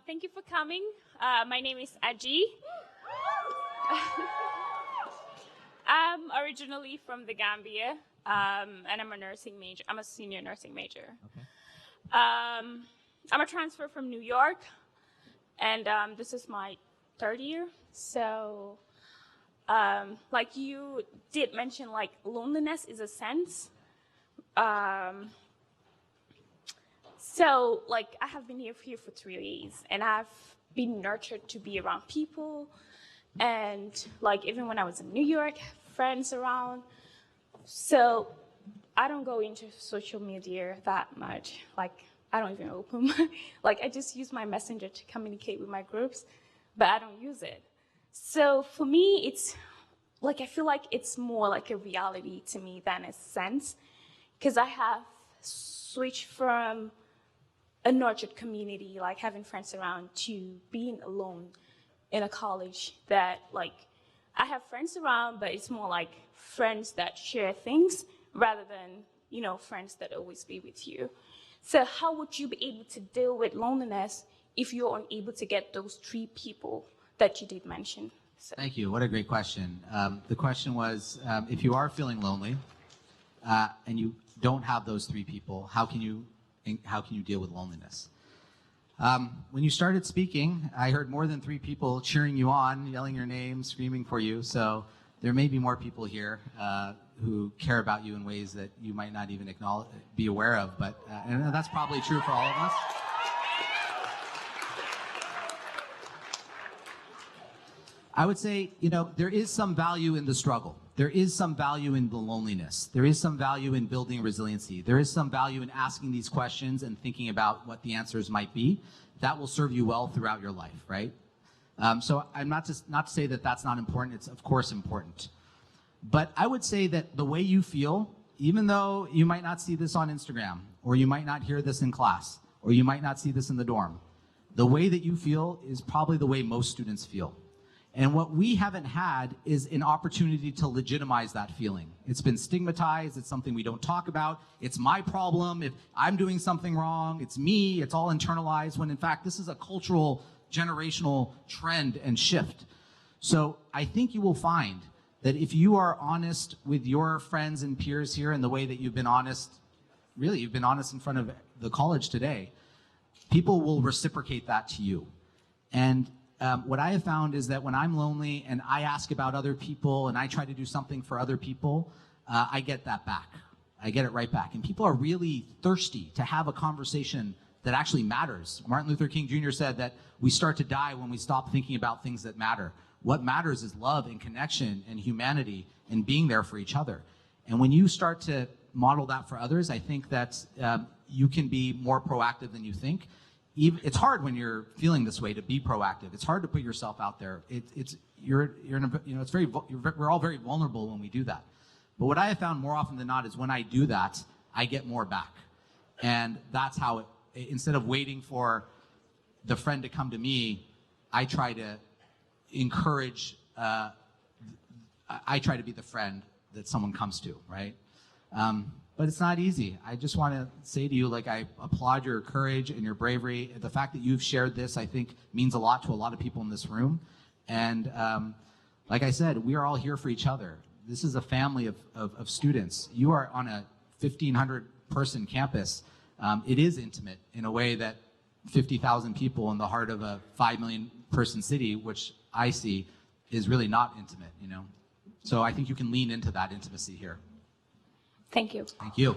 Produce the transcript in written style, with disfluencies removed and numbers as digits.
Thank you for coming. My name is Aji. I'm originally from the Gambia, and I'm a nursing major. I'm a senior nursing major. Okay. I'm a transfer from New York, and this is my third year. So, like you did mention, like loneliness is a sense. So, like, I have been here for 3 days, and I've been nurtured to be around people. And, like, even when I was in New York, friends around. So, I don't go into social media that much. Like, I don't even open like, I just use my messenger to communicate with my groups, but I don't use it. So, for me, it's, like, I feel like it's more like a reality to me than a sense, because I have switched from a nurtured community, like having friends around, to being alone in a college that, like, I have friends around, but it's more like friends that share things rather than, you know, friends that always be with you. So how would you be able to deal with loneliness if you're unable to get those 3 people that you did mention? So. Thank you. What a great question. The question was, if you are feeling lonely and you don't have those 3 people, how can you deal with loneliness? When you started speaking, I heard more than 3 people cheering you on, yelling your name, screaming for you. So there may be more people here who care about you in ways that you might not even be aware of. But and that's probably true for all of us. I would say, you know, there is some value in the struggle. There is some value in the loneliness. There is some value in building resiliency. There is some value in asking these questions and thinking about what the answers might be. That will serve you well throughout your life, right? So I'm not to say that that's not important. It's of course important. But I would say that the way you feel, even though you might not see this on Instagram, or you might not hear this in class, or you might not see this in the dorm, the way that you feel is probably the way most students feel. And what we haven't had is an opportunity to legitimize that feeling. It's been stigmatized. It's something we don't talk about. It's my problem. If I'm doing something wrong, it's me. It's all internalized, when in fact, this is a cultural, generational trend and shift. So I think you will find that if you are honest with your friends and peers here in the way that you've been honest, really, you've been honest in front of the college today, people will reciprocate that to you. And what I have found is that when I'm lonely and I ask about other people and I try to do something for other people, I get that back. I get it right back. And people are really thirsty to have a conversation that actually matters. Martin Luther King Jr. said that we start to die when we stop thinking about things that matter. What matters is love and connection and humanity and being there for each other. And when you start to model that for others, I think that you can be more proactive than you think. It's hard when you're feeling this way to be proactive. It's hard to put yourself out there. We're all very vulnerable when we do that. But what I have found more often than not is when I do that, I get more back. And that's how instead of waiting for the friend to come to me, I try to encourage, I try to be the friend that someone comes to, right? But it's not easy. I just want to say to you, like, I applaud your courage and your bravery. The fact that you've shared this, I think, means a lot to a lot of people in this room. And like I said, we are all here for each other. This is a family of students. You are on a 1,500-person campus. It is intimate in a way that 50,000 people in the heart of a 5 million-person city, which I see, is really not intimate, you know? So I think you can lean into that intimacy here. Thank you. Thank you.